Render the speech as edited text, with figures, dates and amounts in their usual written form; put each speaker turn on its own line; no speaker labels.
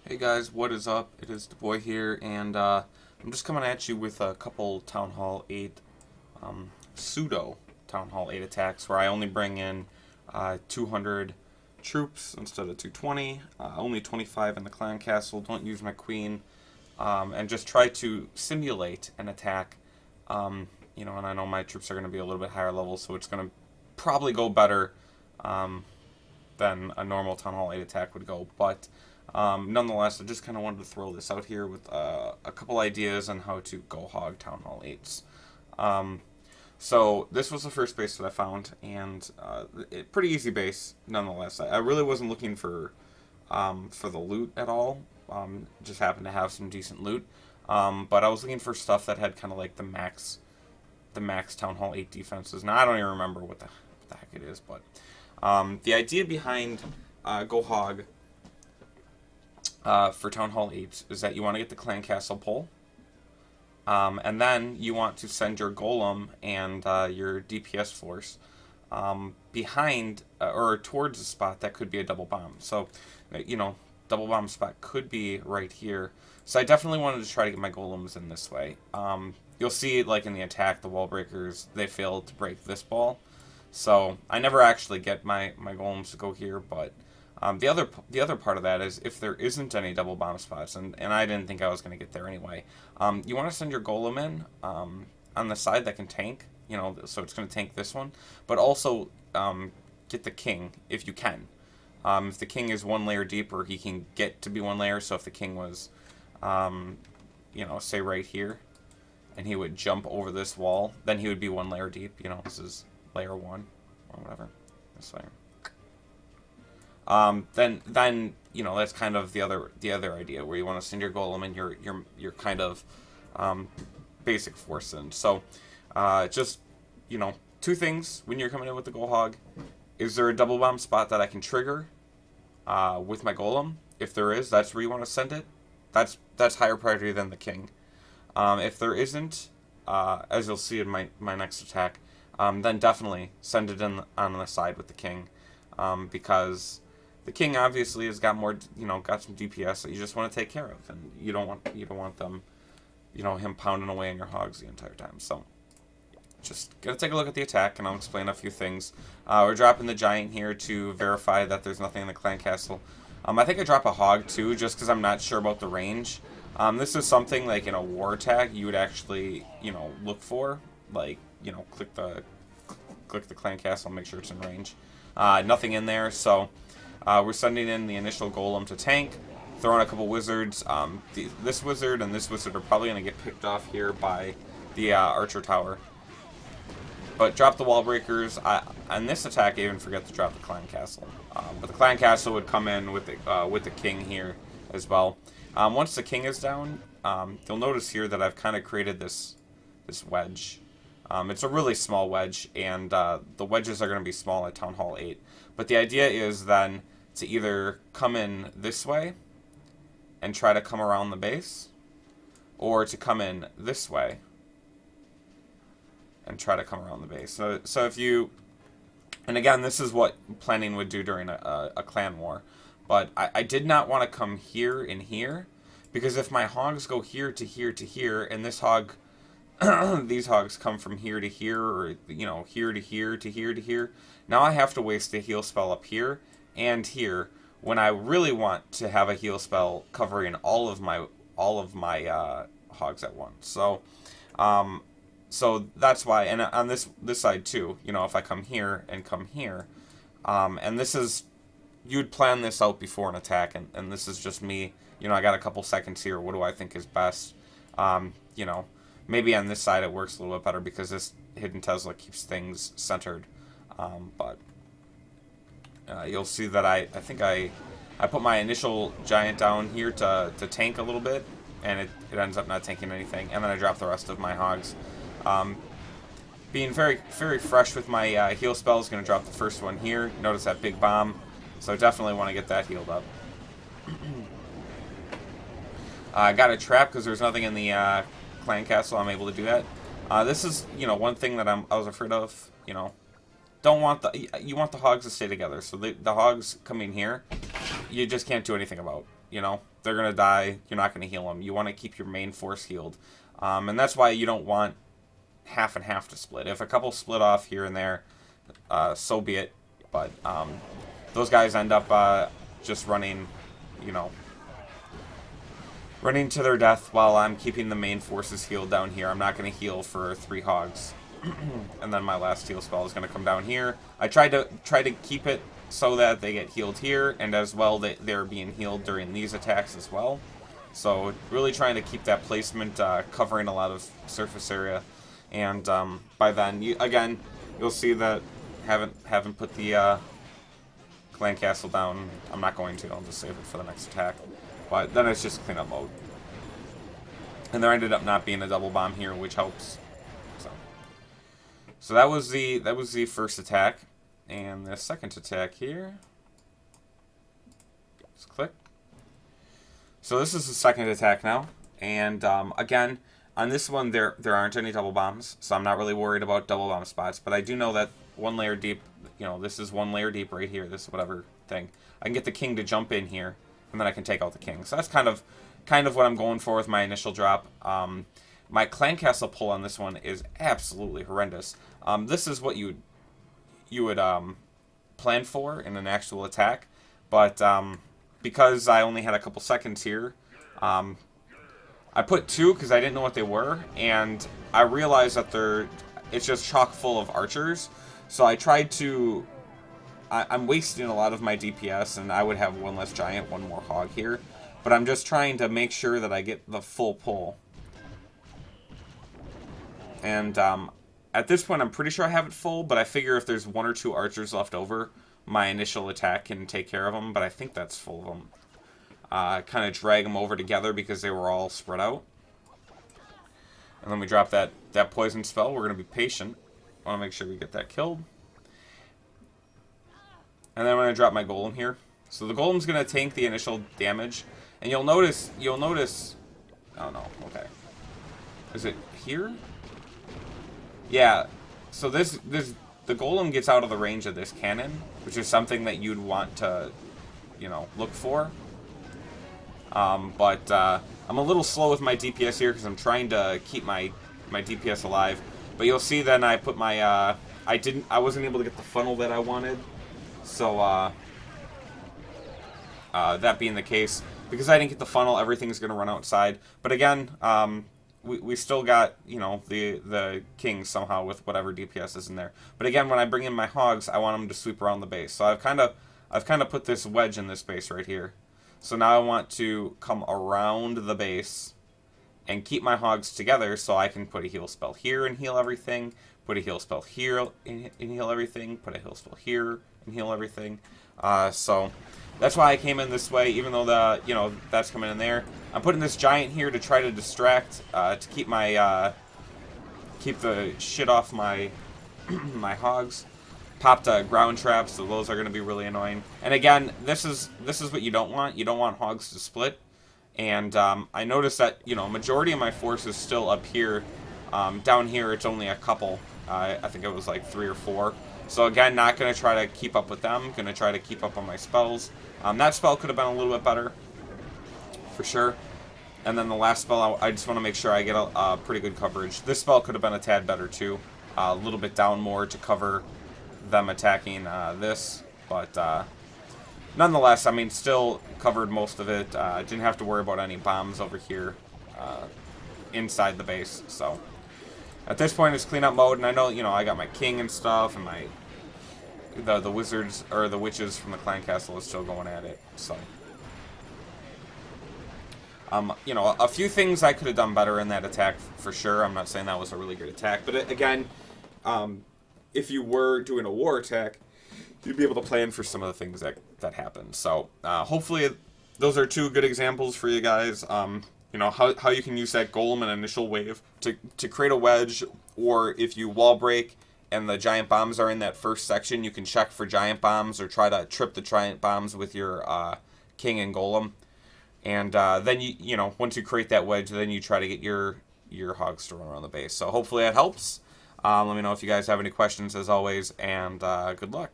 Hey guys, what is up? It is the boy here, and I'm just coming at you with a couple Town Hall 8 pseudo Town Hall 8 attacks where I only bring in 200 troops instead of 220, only 25 in the clan castle, don't use my queen, and just try to simulate an attack. And I know my troops are going to be a little bit higher level, so it's going to probably go better than a normal Town Hall 8 attack would go, but nonetheless, I just kind of wanted to throw this out here with a couple ideas on how to GoHog Town Hall 8s. So this was the first base that I found, and pretty easy base nonetheless. I really wasn't looking for the loot at all. Just happened to have some decent loot, but I was looking for stuff that had kind of like the max Town Hall 8 defenses. Now I don't even remember what the heck it is, but the idea behind GoHog for Town Hall 8 is that you want to get the clan castle pull, and then you want to send your golem and your DPS force behind or towards a spot that could be a double bomb. So, double bomb spot could be right here. So I definitely wanted to try to get my golems in this way. You'll see, like in the attack, the wall breakers, they failed to break this ball. So I never actually get my golems to go here, but the other part of that is if there isn't any double bomb spots, and I didn't think I was going to get there anyway, you want to send your golem in on the side that can tank, so it's going to tank this one, but also get the king if you can. If the king is one layer deeper, he can get to be one layer, so if the king was, say right here, and he would jump over this wall, then he would be one layer deep, this is layer 1, or whatever, this layer. Then that's kind of the other idea where you want to send your golem and your kind of basic force in. So just two things when you're coming in with the GoHog: is there a double bomb spot that I can trigger with my golem? If there is, that's where you want to send it. That's higher priority than the king. If there isn't, as you'll see in my next attack, then definitely send it in on the side with the king, because the king obviously has got more, got some DPS that you just want to take care of, and you don't want them, him pounding away on your hogs the entire time. So just gotta take a look at the attack, and I'll explain a few things. We're dropping the giant here to verify that there's nothing in the clan castle. I think I drop a hog too, just because I'm not sure about the range. This is something like in a war attack you would actually, look for, like, click the clan castle and make sure it's in range. Nothing in there, so we're sending in the initial golem to tank, throwing a couple wizards. This wizard and this wizard are probably going to get picked off here by the archer tower. But drop the wall breakers. On this attack, I even forget to drop the clan castle. But the clan castle would come in with the king here as well. Once the king is down, you'll notice here that I've kind of created this wedge. It's a really small wedge, and the wedges are going to be small at Town Hall 8. But the idea is then to either come in this way and try to come around the base, or to come in this way and try to come around the base. So if you, and again, this is what planning would do during a clan war, but I did not want to come here and here, because if my hogs go here to here to here, and this hog, these hogs come from here to here, or here to here to here to here, now I have to waste a heal spell up here and here when I really want to have a heal spell covering all of my hogs at once. So that's why, and on this side too, if I come here and come here, and this is, you'd plan this out before an attack, and this is just me, I got a couple seconds here, what do I think is best? Maybe on this side it works a little bit better because this hidden Tesla keeps things centered, but you'll see that I think I put my initial giant down here to tank a little bit, and it ends up not tanking anything, and then I drop the rest of my hogs. Being very, very fresh with my heal spell is going to drop the first one here. Notice that big bomb, so definitely want to get that healed up. I got a trap because there's nothing in the clan castle. I'm able to do that. This is, one thing that I was afraid of. You want the hogs to stay together. So the hogs come in here, you just can't do anything about. You know, they're gonna die. You're not gonna heal them. You want to keep your main force healed, and that's why you don't want half and half to split. If a couple split off here and there, so be it. But those guys end up just running, you know, running to their death while I'm keeping the main forces healed down here. I'm not going to heal for 3 hogs. And then my last heal spell is going to come down here. I try to keep it so that they get healed here, and as well they're being healed during these attacks as well. So really trying to keep that placement covering a lot of surface area. And by then, you'll see that haven't put the clan castle down. I'm not going to. I'll just save it for the next attack. But then it's just cleanup mode. And there ended up not being a double bomb here, which helps. So that was the first attack, and the second attack here. Let's click. So this is the second attack now, and again, on this one there aren't any double bombs, so I'm not really worried about double bomb spots. But I do know that 1 layer deep, you know, this is 1 layer deep right here. This whatever thing, I can get the king to jump in here, and then I can take out the king. So that's kind of what I'm going for with my initial drop. My clan castle pull on this one is absolutely horrendous. This is what you would plan for in an actual attack, but because I only had a couple seconds here, I put 2 because I didn't know what they were, and I realized that it's just chock full of archers. So I tried to. I'm wasting a lot of my DPS, and I would have 1 less giant, 1 more hog here, but I'm just trying to make sure that I get the full pull. And at this point, I'm pretty sure I have it full, but I figure if there's 1 or 2 archers left over, my initial attack can take care of them, but I think that's full of them. Kind of drag them over together because they were all spread out. And then we drop that poison spell. We're going to be patient. Want to make sure we get that killed. And then I'm going to drop my golem here. So the golem's going to tank the initial damage. And you'll notice... Oh, no. Okay. Is it here? Yeah, so the golem gets out of the range of this cannon, which is something that you'd want to, you know, look for. But I'm a little slow with my DPS here because I'm trying to keep my DPS alive. But you'll see then I put my I wasn't able to get the funnel that I wanted. So that being the case, because I didn't get the funnel, everything's gonna run outside. But again, we still got, you know, the king somehow with whatever DPS is in there. But again, when I bring in my hogs, I want them to sweep around the base. So I've kind of put this wedge in this base right here. So now I want to come around the base and keep my hogs together so I can put a heal spell here and heal everything, put a heal spell here and heal everything, put a heal spell here and heal everything. So that's why I came in this way, even though that's coming in there. I'm putting this giant here to try to distract, to keep my keep the shit off my my hogs. Popped ground traps, so those are going to be really annoying. And again, this is what you don't want. You don't want hogs to split. And I noticed that, you know, majority of my force is still up here. Down here, it's only a couple. I think it was like 3 or 4. So again, not going to try to keep up with them. Going to try to keep up on my spells. That spell could have been a little bit better, for sure. And then the last spell, I just want to make sure I get a pretty good coverage. This spell could have been a tad better too. A little bit down more to cover them attacking this. But nonetheless, I mean, still covered most of it. Didn't have to worry about any bombs over here inside the base. So at this point, it's cleanup mode. And I know, you know, I got my king and stuff, and the wizards, or the witches from the clan castle is still going at it. So you know, a few things I could have done better in that attack, for sure. I'm not saying that was a really good attack. But again, if you were doing a war attack, you'd be able to plan for some of the things that happen. So hopefully those are 2 good examples for you guys. You know, how you can use that golem and initial wave to create a wedge, or if you wall break and the giant bombs are in that first section, you can check for giant bombs or try to trip the giant bombs with your king and golem. And then you know, once you create that wedge, then you try to get your hogs to run around the base. So hopefully that helps. Let me know if you guys have any questions, as always, and good luck.